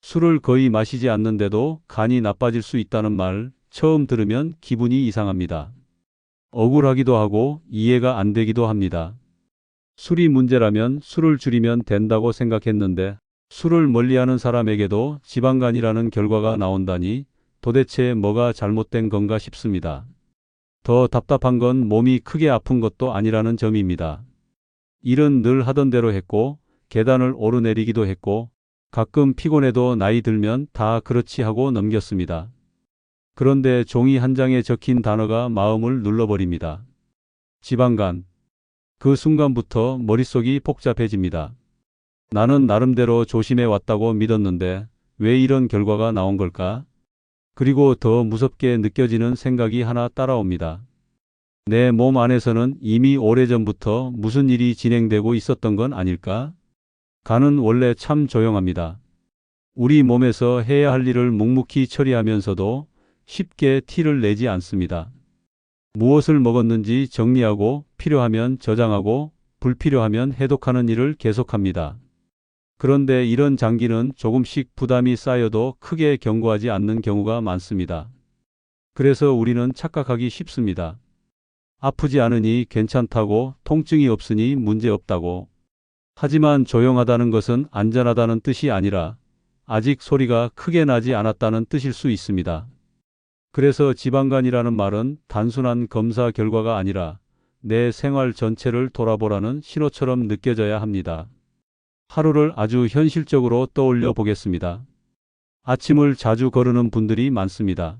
술을 거의 마시지 않는데도 간이 나빠질 수 있다는 말 처음 들으면 기분이 이상합니다. 억울하기도 하고 이해가 안 되기도 합니다. 술이 문제라면 술을 줄이면 된다고 생각했는데 술을 멀리하는 사람에게도 지방간이라는 결과가 나온다니 도대체 뭐가 잘못된 건가 싶습니다. 더 답답한 건 몸이 크게 아픈 것도 아니라는 점입니다. 일은 늘 하던 대로 했고 계단을 오르내리기도 했고 가끔 피곤해도 나이 들면 다 그렇지 하고 넘겼습니다. 그런데 종이 한 장에 적힌 단어가 마음을 눌러버립니다. 지방간. 그 순간부터 머릿속이 복잡해집니다. 나는 나름대로 조심해 왔다고 믿었는데 왜 이런 결과가 나온 걸까? 그리고 더 무섭게 느껴지는 생각이 하나 따라옵니다. 내 몸 안에서는 이미 오래전부터 무슨 일이 진행되고 있었던 건 아닐까? 간은 원래 참 조용합니다. 우리 몸에서 해야 할 일을 묵묵히 처리하면서도 쉽게 티를 내지 않습니다. 무엇을 먹었는지 정리하고 필요하면 저장하고 불필요하면 해독하는 일을 계속합니다. 그런데 이런 장기는 조금씩 부담이 쌓여도 크게 경고하지 않는 경우가 많습니다. 그래서 우리는 착각하기 쉽습니다. 아프지 않으니 괜찮다고, 통증이 없으니 문제없다고. 하지만 조용하다는 것은 안전하다는 뜻이 아니라 아직 소리가 크게 나지 않았다는 뜻일 수 있습니다. 그래서 지방간이라는 말은 단순한 검사 결과가 아니라 내 생활 전체를 돌아보라는 신호처럼 느껴져야 합니다. 하루를 아주 현실적으로 떠올려 보겠습니다. 아침을 자주 거르는 분들이 많습니다.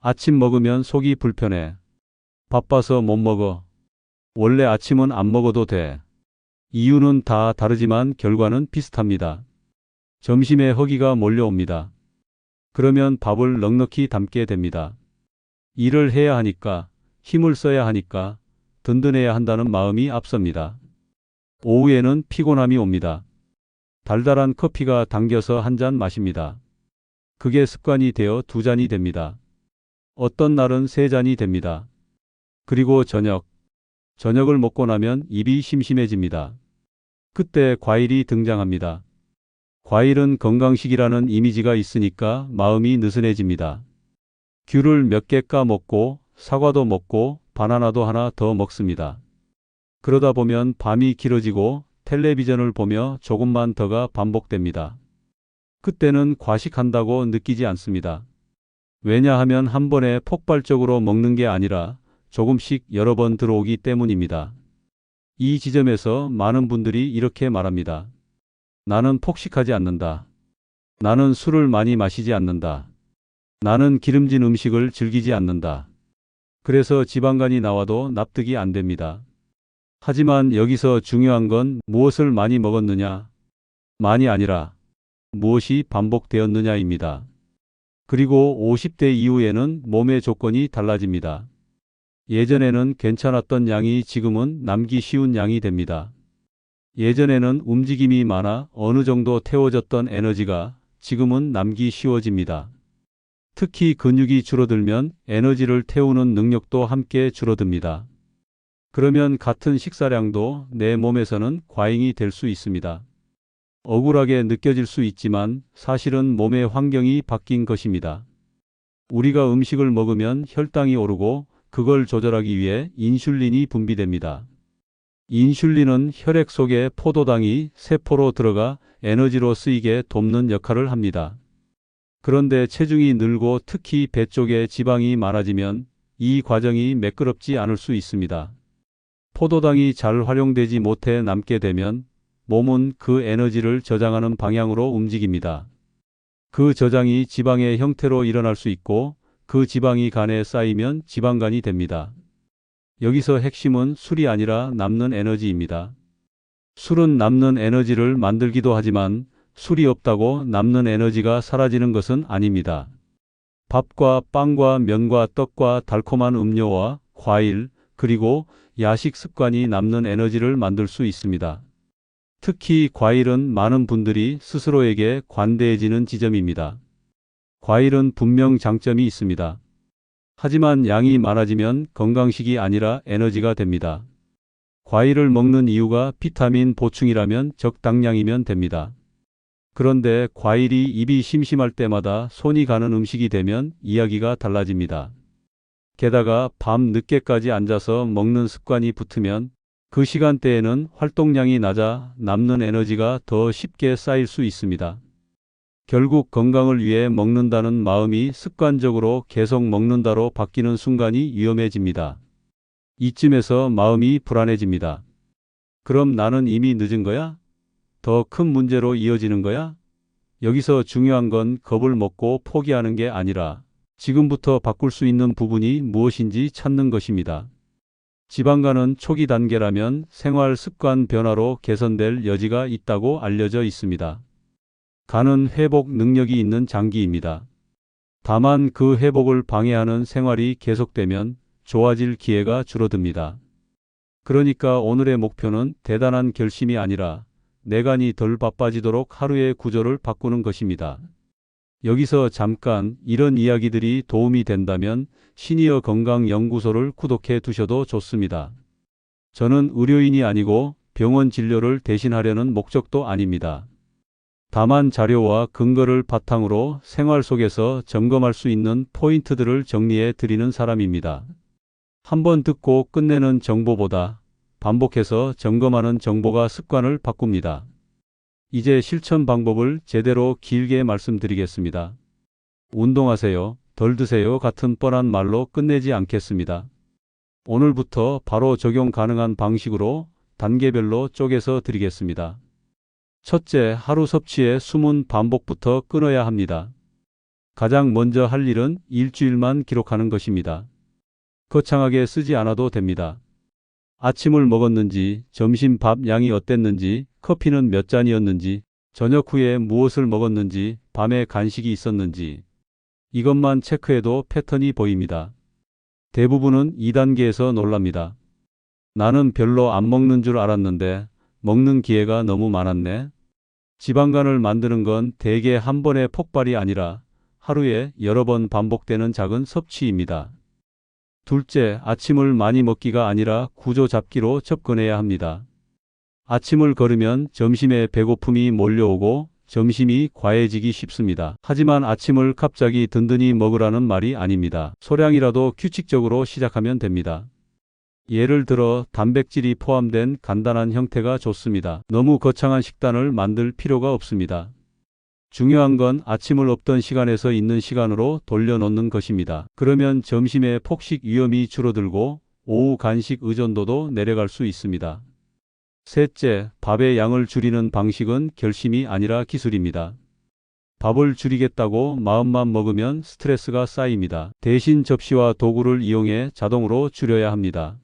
아침 먹으면 속이 불편해. 바빠서 못 먹어. 원래 아침은 안 먹어도 돼. 이유는 다 다르지만 결과는 비슷합니다. 점심에 허기가 몰려옵니다. 그러면 밥을 넉넉히 담게 됩니다. 일을 해야 하니까, 힘을 써야 하니까, 든든해야 한다는 마음이 앞섭니다. 오후에는 피곤함이 옵니다. 달달한 커피가 당겨서 한 잔 마십니다. 그게 습관이 되어 두 잔이 됩니다. 어떤 날은 세 잔이 됩니다. 그리고 저녁을 먹고 나면 입이 심심해집니다. 그때 과일이 등장합니다. 과일은 건강식이라는 이미지가 있으니까 마음이 느슨해집니다. 귤을 몇 개 까먹고 사과도 먹고 바나나도 하나 더 먹습니다. 그러다 보면 밤이 길어지고 텔레비전을 보며 조금만 더가 반복됩니다. 그때는 과식한다고 느끼지 않습니다. 왜냐하면 한 번에 폭발적으로 먹는 게 아니라 조금씩 여러 번 들어오기 때문입니다. 이 지점에서 많은 분들이 이렇게 말합니다. 나는 폭식하지 않는다. 나는 술을 많이 마시지 않는다. 나는 기름진 음식을 즐기지 않는다. 그래서 지방간이 나와도 납득이 안 됩니다. 하지만 여기서 중요한 건 무엇을 많이 먹었느냐, 많이 아니라 무엇이 반복되었느냐입니다. 그리고 50대 이후에는 몸의 조건이 달라집니다. 예전에는 괜찮았던 양이 지금은 남기 쉬운 양이 됩니다. 예전에는 움직임이 많아 어느 정도 태워졌던 에너지가 지금은 남기 쉬워집니다. 특히 근육이 줄어들면 에너지를 태우는 능력도 함께 줄어듭니다. 그러면 같은 식사량도 내 몸에서는 과잉이 될 수 있습니다. 억울하게 느껴질 수 있지만 사실은 몸의 환경이 바뀐 것입니다. 우리가 음식을 먹으면 혈당이 오르고 그걸 조절하기 위해 인슐린이 분비됩니다. 인슐린은 혈액 속에 포도당이 세포로 들어가 에너지로 쓰이게 돕는 역할을 합니다. 그런데 체중이 늘고 특히 배 쪽에 지방이 많아지면 이 과정이 매끄럽지 않을 수 있습니다. 포도당이 잘 활용되지 못해 남게 되면 몸은 그 에너지를 저장하는 방향으로 움직입니다. 그 저장이 지방의 형태로 일어날 수 있고 그 지방이 간에 쌓이면 지방간이 됩니다. 여기서 핵심은 술이 아니라 남는 에너지입니다. 술은 남는 에너지를 만들기도 하지만 술이 없다고 남는 에너지가 사라지는 것은 아닙니다. 밥과 빵과 면과 떡과 달콤한 음료와 과일, 그리고 야식 습관이 남는 에너지를 만들 수 있습니다. 특히 과일은 많은 분들이 스스로에게 관대해지는 지점입니다. 과일은 분명 장점이 있습니다. 하지만 양이 많아지면 건강식이 아니라 에너지가 됩니다. 과일을 먹는 이유가 비타민 보충이라면 적당량이면 됩니다. 그런데 과일이 입이 심심할 때마다 손이 가는 음식이 되면 이야기가 달라집니다. 게다가 밤 늦게까지 앉아서 먹는 습관이 붙으면 그 시간대에는 활동량이 낮아 남는 에너지가 더 쉽게 쌓일 수 있습니다. 결국 건강을 위해 먹는다는 마음이 습관적으로 계속 먹는다로 바뀌는 순간이 위험해집니다. 이쯤에서 마음이 불안해집니다. 그럼 나는 이미 늦은 거야? 더 큰 문제로 이어지는 거야? 여기서 중요한 건 겁을 먹고 포기하는 게 아니라 지금부터 바꿀 수 있는 부분이 무엇인지 찾는 것입니다. 지방간은 초기 단계라면 생활 습관 변화로 개선될 여지가 있다고 알려져 있습니다. 간은 회복 능력이 있는 장기입니다. 다만 그 회복을 방해하는 생활이 계속되면 좋아질 기회가 줄어듭니다. 그러니까 오늘의 목표는 대단한 결심이 아니라 내 간이 덜 바빠지도록 하루의 구조를 바꾸는 것입니다. 여기서 잠깐 이런 이야기들이 도움이 된다면 시니어 건강연구소를 구독해 두셔도 좋습니다. 저는 의료인이 아니고 병원 진료를 대신하려는 목적도 아닙니다. 다만 자료와 근거를 바탕으로 생활 속에서 점검할 수 있는 포인트들을 정리해 드리는 사람입니다. 한번 듣고 끝내는 정보보다 반복해서 점검하는 정보가 습관을 바꿉니다. 이제 실천 방법을 제대로 길게 말씀드리겠습니다. 운동하세요, 덜 드세요 같은 뻔한 말로 끝내지 않겠습니다. 오늘부터 바로 적용 가능한 방식으로 단계별로 쪼개서 드리겠습니다. 첫째, 하루 섭취의 숨은 반복부터 끊어야 합니다. 가장 먼저 할 일은 일주일만 기록하는 것입니다. 거창하게 쓰지 않아도 됩니다. 아침을 먹었는지, 점심 밥 양이 어땠는지, 커피는 몇 잔이었는지, 저녁 후에 무엇을 먹었는지, 밤에 간식이 있었는지. 이것만 체크해도 패턴이 보입니다. 대부분은 2단계에서 놀랍니다. 나는 별로 안 먹는 줄 알았는데 먹는 기회가 너무 많았네. 지방간을 만드는 건 대개 한 번의 폭발이 아니라 하루에 여러 번 반복되는 작은 섭취입니다. 둘째, 아침을 많이 먹기가 아니라 구조 잡기로 접근해야 합니다. 아침을 거르면 점심에 배고픔이 몰려오고 점심이 과해지기 쉽습니다. 하지만 아침을 갑자기 든든히 먹으라는 말이 아닙니다. 소량이라도 규칙적으로 시작하면 됩니다. 예를 들어 단백질이 포함된 간단한 형태가 좋습니다. 너무 거창한 식단을 만들 필요가 없습니다. 중요한 건 아침을 없던 시간에서 있는 시간으로 돌려놓는 것입니다. 그러면 점심의 폭식 위험이 줄어들고 오후 간식 의존도도 내려갈 수 있습니다. 셋째, 밥의 양을 줄이는 방식은 결심이 아니라 기술입니다. 밥을 줄이겠다고 마음만 먹으면 스트레스가 쌓입니다. 대신 접시와 도구를 이용해 자동으로 줄여야 합니다.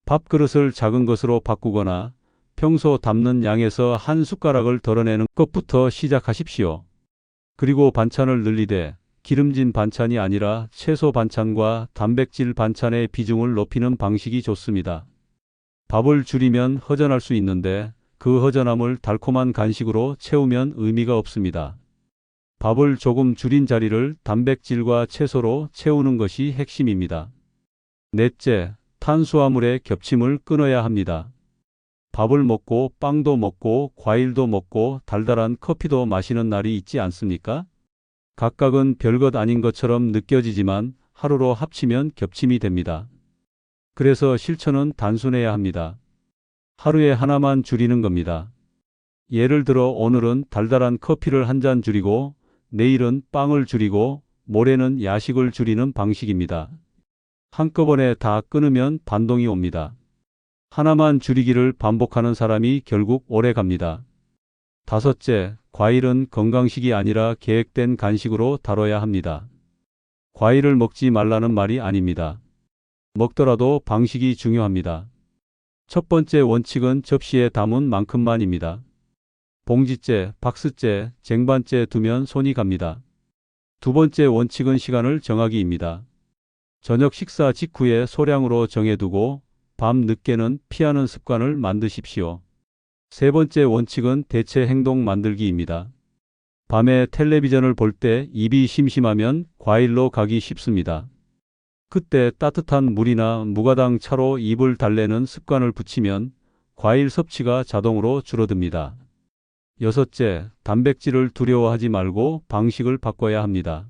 밥그릇을 작은 것으로 바꾸거나 평소 담는 양에서 한 숟가락을 덜어내는 것부터 시작하십시오. 그리고 반찬을 늘리되 기름진 반찬이 아니라 채소 반찬과 단백질 반찬의 비중을 높이는 방식이 좋습니다. 밥을 줄이면 허전할 수 있는데 그 허전함을 달콤한 간식으로 채우면 의미가 없습니다. 밥을 조금 줄인 자리를 단백질과 채소로 채우는 것이 핵심입니다. 넷째, 탄수화물의 겹침을 끊어야 합니다. 밥을 먹고 빵도 먹고 과일도 먹고 달달한 커피도 마시는 날이 있지 않습니까? 각각은 별것 아닌 것처럼 느껴지지만 하루로 합치면 겹침이 됩니다. 그래서 실천은 단순해야 합니다. 하루에 하나만 줄이는 겁니다. 예를 들어 오늘은 달달한 커피를 한 잔 줄이고 내일은 빵을 줄이고 모레는 야식을 줄이는 방식입니다. 한꺼번에 다 끊으면 반동이 옵니다. 하나만 줄이기를 반복하는 사람이 결국 오래 갑니다. 다섯째, 과일은 건강식이 아니라 계획된 간식으로 다뤄야 합니다. 과일을 먹지 말라는 말이 아닙니다. 먹더라도 방식이 중요합니다. 첫 번째 원칙은 접시에 담은 만큼만입니다. 봉지째, 박스째, 쟁반째 두면 손이 갑니다. 두 번째 원칙은 시간을 정하기입니다. 저녁 식사 직후에 소량으로 정해두고 밤 늦게는 피하는 습관을 만드십시오. 세 번째 원칙은 대체 행동 만들기입니다. 밤에 텔레비전을 볼 때 입이 심심하면 과일로 가기 쉽습니다. 그때 따뜻한 물이나 무가당 차로 입을 달래는 습관을 붙이면 과일 섭취가 자동으로 줄어듭니다. 여섯째, 단백질을 두려워하지 말고 방식을 바꿔야 합니다.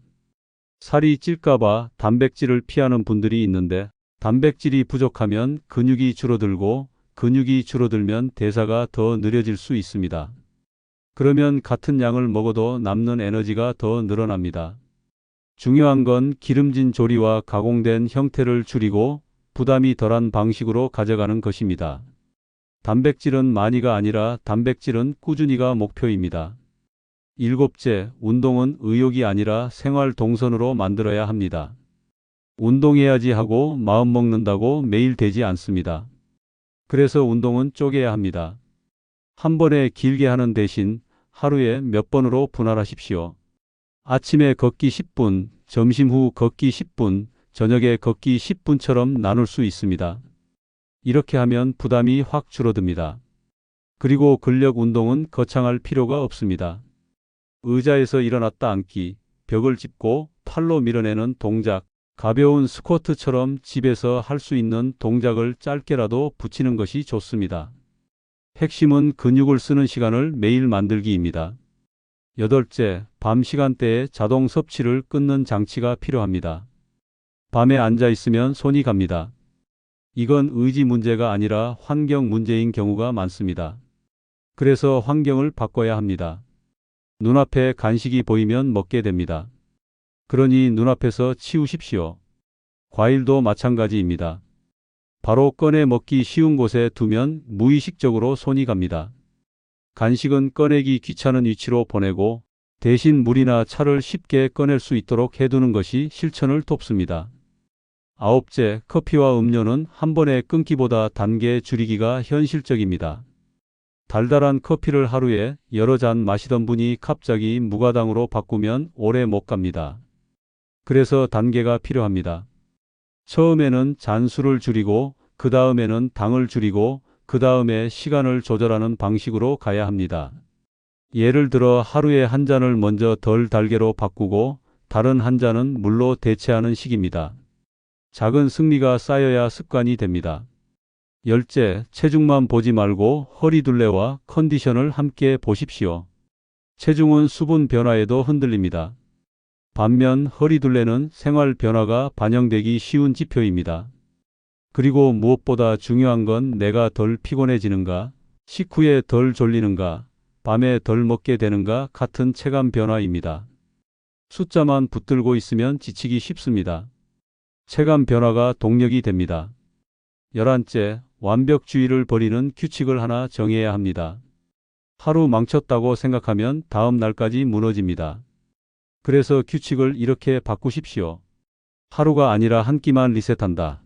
살이 찔까봐 단백질을 피하는 분들이 있는데 단백질이 부족하면 근육이 줄어들고 근육이 줄어들면 대사가 더 느려질 수 있습니다. 그러면 같은 양을 먹어도 남는 에너지가 더 늘어납니다. 중요한 건 기름진 조리와 가공된 형태를 줄이고 부담이 덜한 방식으로 가져가는 것입니다. 단백질은 많이가 아니라 단백질은 꾸준히가 목표입니다. 일곱째, 운동은 의욕이 아니라 생활 동선으로 만들어야 합니다. 운동해야지 하고 마음 먹는다고 매일 되지 않습니다. 그래서 운동은 쪼개야 합니다. 한 번에 길게 하는 대신 하루에 몇 번으로 분할하십시오. 아침에 걷기 10분, 점심 후 걷기 10분, 저녁에 걷기 10분처럼 나눌 수 있습니다. 이렇게 하면 부담이 확 줄어듭니다. 그리고 근력 운동은 거창할 필요가 없습니다. 의자에서 일어났다 앉기, 벽을 짚고 팔로 밀어내는 동작, 가벼운 스쿼트처럼 집에서 할 수 있는 동작을 짧게라도 붙이는 것이 좋습니다. 핵심은 근육을 쓰는 시간을 매일 만들기입니다. 여덟째, 밤 시간대에 자동 섭취를 끊는 장치가 필요합니다. 밤에 앉아 있으면 손이 갑니다. 이건 의지 문제가 아니라 환경 문제인 경우가 많습니다. 그래서 환경을 바꿔야 합니다. 눈앞에 간식이 보이면 먹게 됩니다. 그러니 눈앞에서 치우십시오. 과일도 마찬가지입니다. 바로 꺼내 먹기 쉬운 곳에 두면 무의식적으로 손이 갑니다. 간식은 꺼내기 귀찮은 위치로 보내고 대신 물이나 차를 쉽게 꺼낼 수 있도록 해두는 것이 실천을 돕습니다. 아홉째, 커피와 음료는 한 번에 끊기보다 단계 줄이기가 현실적입니다. 달달한 커피를 하루에 여러 잔 마시던 분이 갑자기 무가당으로 바꾸면 오래 못 갑니다. 그래서 단계가 필요합니다. 처음에는 잔수를 줄이고 그 다음에는 당을 줄이고 그 다음에 시간을 조절하는 방식으로 가야 합니다. 예를 들어 하루에 한 잔을 먼저 덜 달게로 바꾸고 다른 한 잔은 물로 대체하는 식입니다. 작은 승리가 쌓여야 습관이 됩니다. 열째, 체중만 보지 말고 허리둘레와 컨디션을 함께 보십시오. 체중은 수분 변화에도 흔들립니다. 반면 허리둘레는 생활 변화가 반영되기 쉬운 지표입니다. 그리고 무엇보다 중요한 건 내가 덜 피곤해지는가, 식후에 덜 졸리는가, 밤에 덜 먹게 되는가 같은 체감 변화입니다. 숫자만 붙들고 있으면 지치기 쉽습니다. 체감 변화가 동력이 됩니다. 11째, 완벽주의를 버리는 규칙을 하나 정해야 합니다. 하루 망쳤다고 생각하면 다음 날까지 무너집니다. 그래서 규칙을 이렇게 바꾸십시오. 하루가 아니라 한 끼만 리셋한다.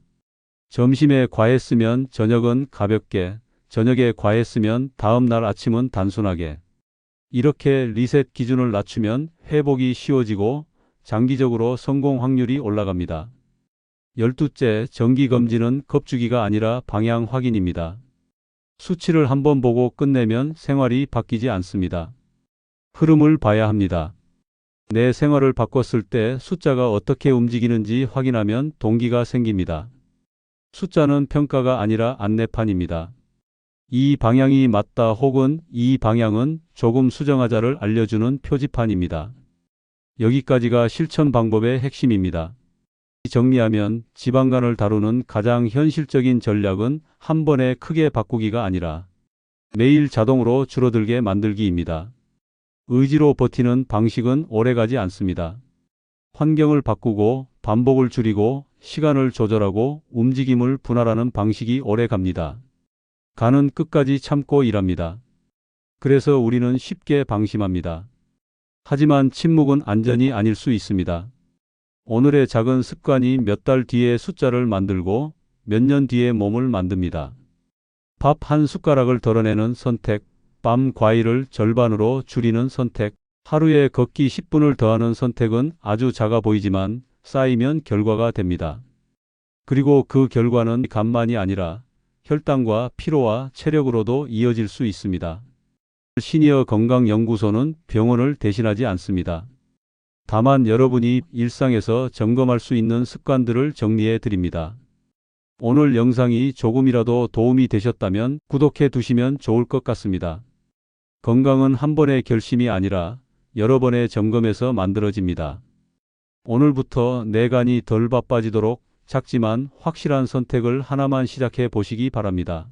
점심에 과했으면 저녁은 가볍게, 저녁에 과했으면 다음 날 아침은 단순하게. 이렇게 리셋 기준을 낮추면 회복이 쉬워지고 장기적으로 성공 확률이 올라갑니다. 12째, 정기검진은 겁주기가 아니라 방향 확인입니다. 수치를 한번 보고 끝내면 생활이 바뀌지 않습니다. 흐름을 봐야 합니다. 내 생활을 바꿨을 때 숫자가 어떻게 움직이는지 확인하면 동기가 생깁니다. 숫자는 평가가 아니라 안내판입니다. 이 방향이 맞다 혹은 이 방향은 조금 수정하자를 알려주는 표지판입니다. 여기까지가 실천 방법의 핵심입니다. 정리하면 지방간을 다루는 가장 현실적인 전략은 한 번에 크게 바꾸기가 아니라 매일 자동으로 줄어들게 만들기입니다. 의지로 버티는 방식은 오래가지 않습니다. 환경을 바꾸고 반복을 줄이고 시간을 조절하고 움직임을 분할하는 방식이 오래 갑니다. 간은 끝까지 참고 일합니다. 그래서 우리는 쉽게 방심합니다. 하지만 침묵은 안전이 아닐 수 있습니다. 오늘의 작은 습관이 몇 달 뒤에 숫자를 만들고 몇 년 뒤에 몸을 만듭니다. 밥 한 숟가락을 덜어내는 선택, 밤 과일을 절반으로 줄이는 선택, 하루에 걷기 10분을 더하는 선택은 아주 작아 보이지만 쌓이면 결과가 됩니다. 그리고 그 결과는 간만이 아니라 혈당과 피로와 체력으로도 이어질 수 있습니다. 시니어 건강연구소는 병원을 대신하지 않습니다. 다만 여러분이 일상에서 점검할 수 있는 습관들을 정리해 드립니다. 오늘 영상이 조금이라도 도움이 되셨다면 구독해 두시면 좋을 것 같습니다. 건강은 한 번의 결심이 아니라 여러 번의 점검에서 만들어집니다. 오늘부터 내 간이 덜 바빠지도록 작지만 확실한 선택을 하나만 시작해 보시기 바랍니다.